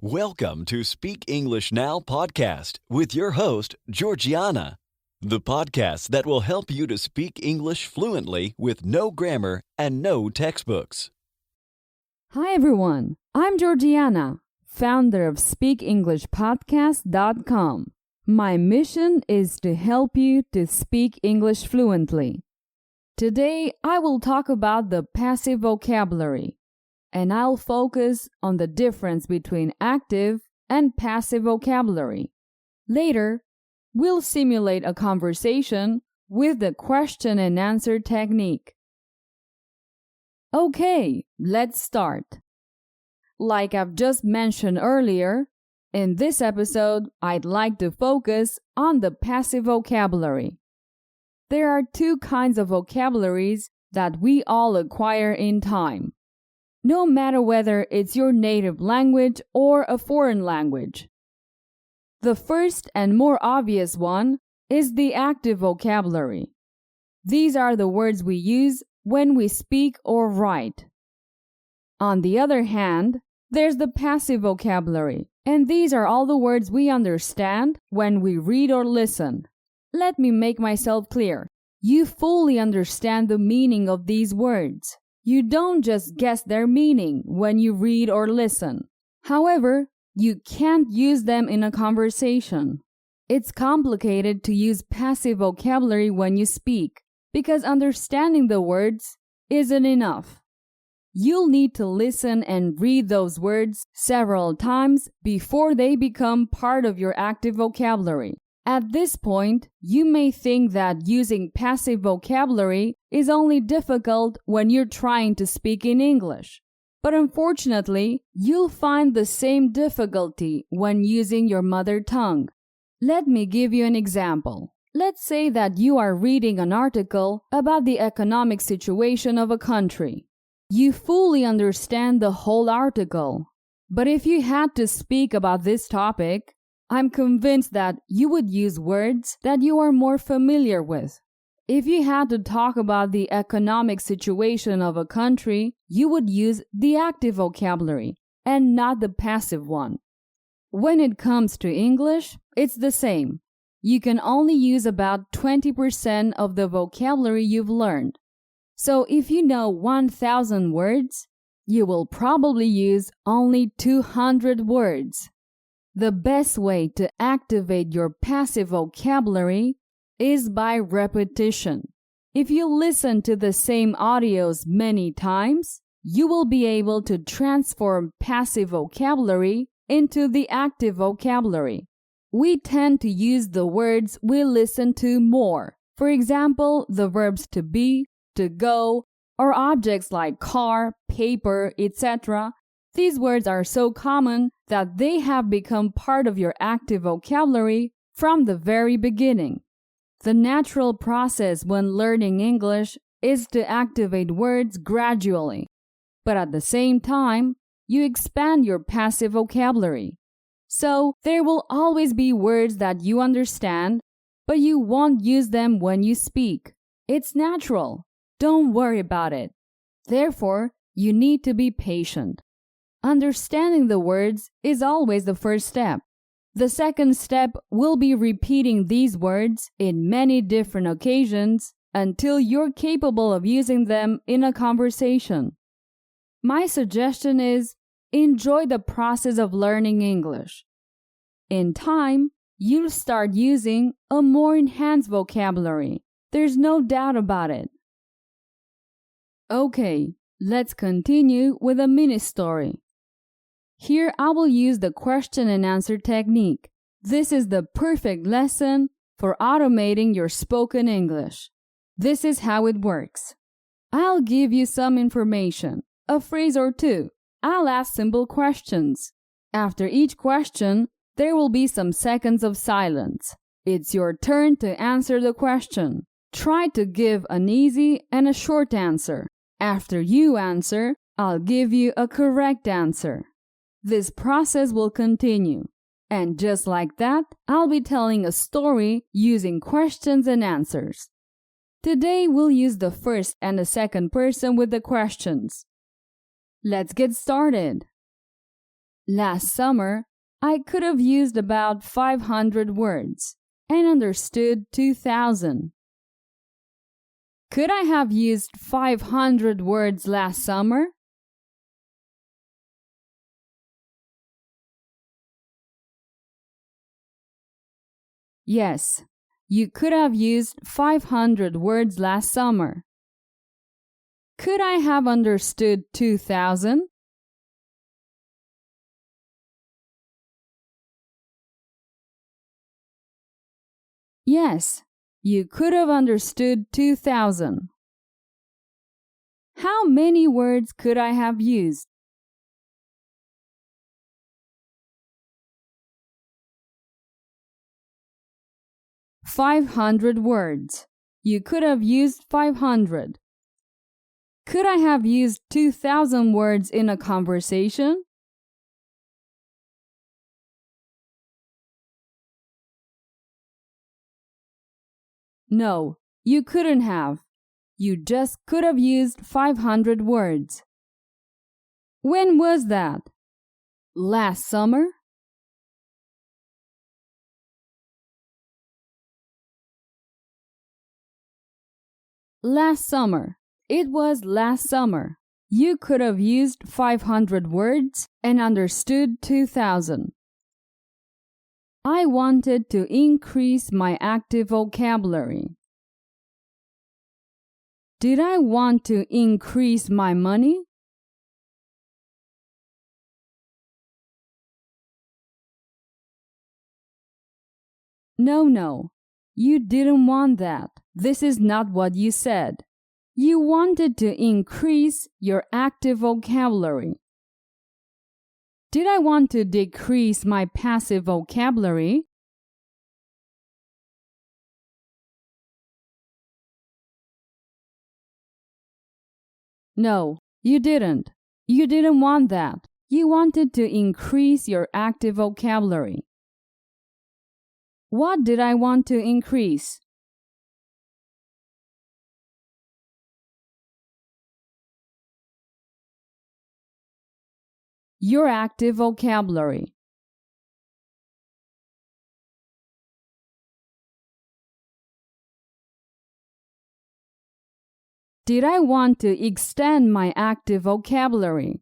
Welcome to Speak English Now podcast with your host, Georgiana, the podcast that will help you to speak English fluently with no grammar and no textbooks. Hi everyone, I'm Georgiana, founder of SpeakEnglishPodcast.com. My mission is to help you to speak English fluently. Today, I will talk about the passive vocabulary, and I'll focus on the difference between active and passive vocabulary. Later, we'll simulate a conversation with the question and answer technique. Okay, let's start. Like I've just mentioned earlier, in this episode, I'd like to focus on the passive vocabulary. There are two kinds of vocabularies that we all acquire in time, no matter whether it's your native language or a foreign language. The first and more obvious one is the active vocabulary. These are the words we use when we speak or write. On the other hand, there's the passive vocabulary, and these are all the words we understand when we read or listen. Let me make myself clear. You fully understand the meaning of these words. You don't just guess their meaning when you read or listen. However, you can't use them in a conversation. It's complicated to use passive vocabulary when you speak, because understanding the words isn't enough. You'll need to listen and read those words several times before they become part of your active vocabulary. At this point, you may think that using passive vocabulary is only difficult when you're trying to speak in English. But unfortunately, you'll find the same difficulty when using your mother tongue. Let me give you an example. Let's say that you are reading an article about the economic situation of a country. You fully understand the whole article. But if you had to speak about this topic, I'm convinced that you would use words that you are more familiar with. If you had to talk about the economic situation of a country, you would use the active vocabulary and not the passive one. When it comes to English, it's the same. You can only use about 20% of the vocabulary you've learned. So if you know 1,000 words, you will probably use only 200 words. The best way to activate your passive vocabulary is by repetition. If you listen to the same audios many times, you will be able to transform passive vocabulary into the active vocabulary. We tend to use the words we listen to more. For example, the verbs to be, to go, or objects like car, paper, etc. These words are so common that they have become part of your active vocabulary from the very beginning. The natural process when learning English is to activate words gradually, but at the same time, you expand your passive vocabulary. So there will always be words that you understand, but you won't use them when you speak. It's natural. Don't worry about it. Therefore, you need to be patient. Understanding the words is always the first step. The second step will be repeating these words in many different occasions until you're capable of using them in a conversation. My suggestion is enjoy the process of learning English. In time, you'll start using a more enhanced vocabulary. There's no doubt about it. Okay, let's continue with a mini story. Here I will use the question and answer technique. This is the perfect lesson for automating your spoken English. This is how it works. I'll give you some information, a phrase or two. I'll ask simple questions. After each question, there will be some seconds of silence. It's your turn to answer the question. Try to give an easy and a short answer. After you answer, I'll give you a correct answer. This process will continue. And just like that, I'll be telling a story using questions and answers. Today, we'll use the first and the second person with the questions. Let's get started. Last summer, I could have used about 500 words and understood 2,000. Could I have used 500 words last summer? Yes, you could have used 500 words last summer. Could I have understood 2,000? Yes, you could have understood 2,000. How many words could I have used? "500 words. You could have used 500. Could I have used 2,000 words in a conversation? No, you couldn't have. You just could have used 500 words. When was that? Last summer? Last summer. It was last summer. You could have used 500 words and understood 2,000. I wanted to increase my active vocabulary. Did I want to increase my money? No, you didn't want that. This is not what you said. You wanted to increase your active vocabulary. Did I want to decrease my passive vocabulary? No, you didn't. You didn't want that. You wanted to increase your active vocabulary. What did I want to increase? Your active vocabulary. Did I want to extend my active vocabulary?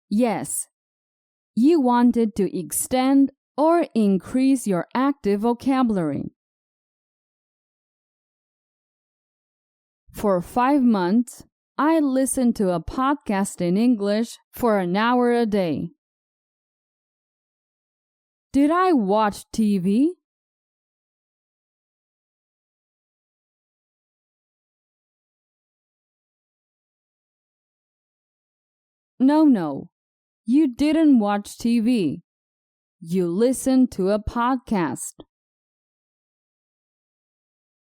Yes, you wanted to extend or increase your active vocabulary. For 5 months, I listened to a podcast in English for an hour a day. Did I watch TV? No, you didn't watch TV. You listened to a podcast.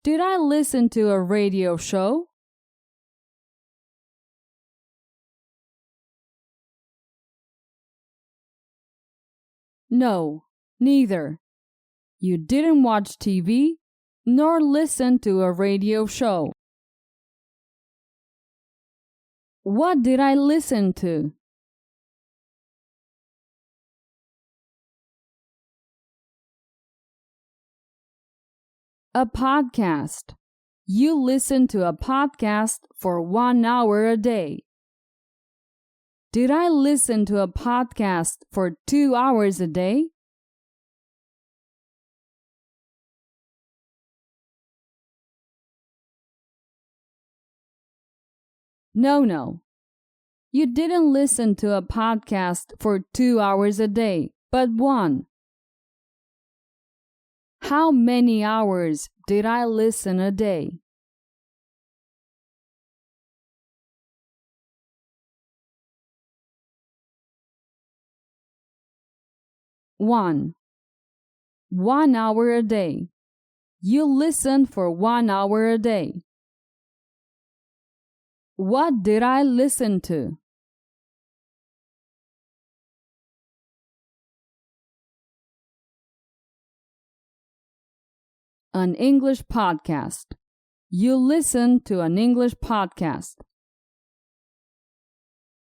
Did I listen to a radio show? No, neither. You didn't watch TV nor listen to a radio show. What did I listen to? A podcast. You listen to a podcast for 1 hour a day. Did I listen to a podcast for 2 hours a day? No. You didn't listen to a podcast for 2 hours a day, but 1. How many hours did I listen a day? One hour a day. You listen for 1 hour a day. What did I listen to? An English podcast. You listen to an English podcast.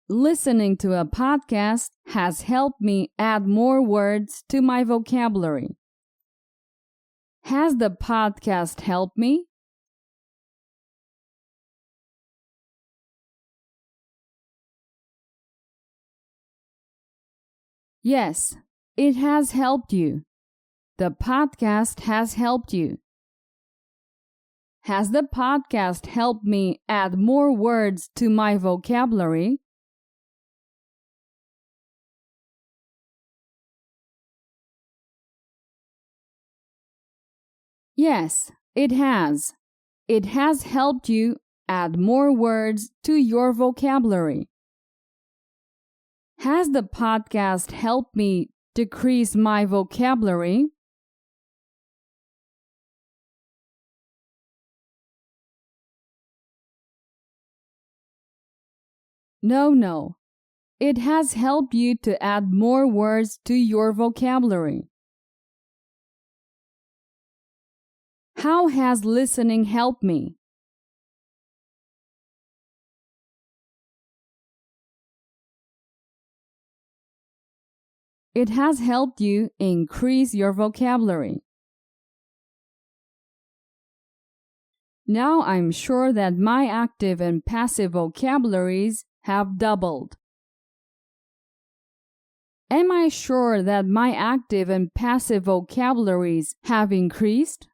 Listening to a podcast has helped me add more words to my vocabulary. Has the podcast helped me? Yes, it has helped you. The podcast has helped you. Has the podcast helped me add more words to my vocabulary? Yes, it has. It has helped you add more words to your vocabulary. Has the podcast helped me decrease my vocabulary? No. It has helped you to add more words to your vocabulary. How has listening helped me? It has helped you increase your vocabulary. Now I'm sure that my active and passive vocabularies have doubled. Am I sure that my active and passive vocabularies have increased?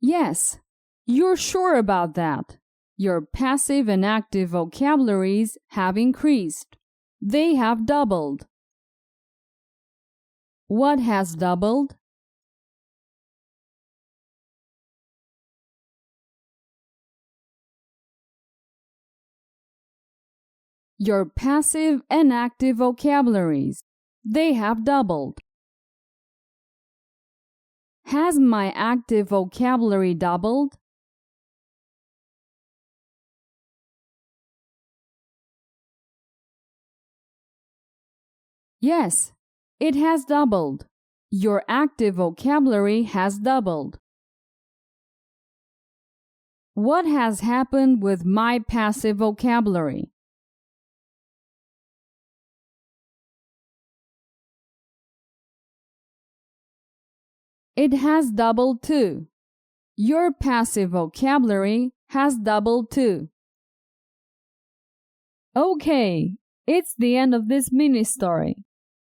Yes, you're sure about that. Your passive and active vocabularies have increased. They have doubled. What has doubled? Your passive and active vocabularies. They have doubled. Has my active vocabulary doubled? Yes, it has doubled. Your active vocabulary has doubled. What has happened with my passive vocabulary? It has doubled too. Your passive vocabulary has doubled too. Okay, it's the end of this mini story.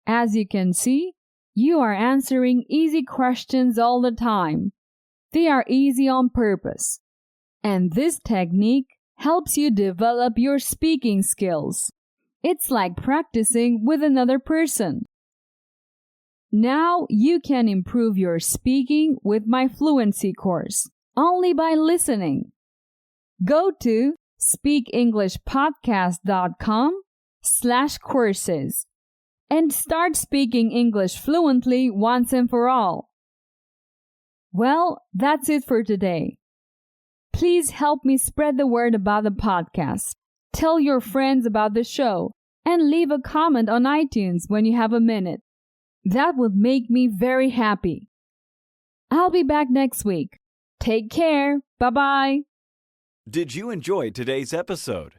As you can see, you are answering easy questions all the time. They are easy on purpose. And this technique helps you develop your speaking skills. It's like practicing with another person. Now you can improve your speaking with my fluency course only by listening. Go to speakenglishpodcast.com/courses and start speaking English fluently once and for all. Well, that's it for today. Please help me spread the word about the podcast. Tell your friends about the show and leave a comment on iTunes when you have a minute. That would make me very happy. I'll be back next week. Take care. Bye-bye. Did you enjoy today's episode?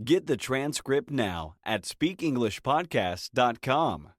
Get the transcript now at speakenglishpodcast.com.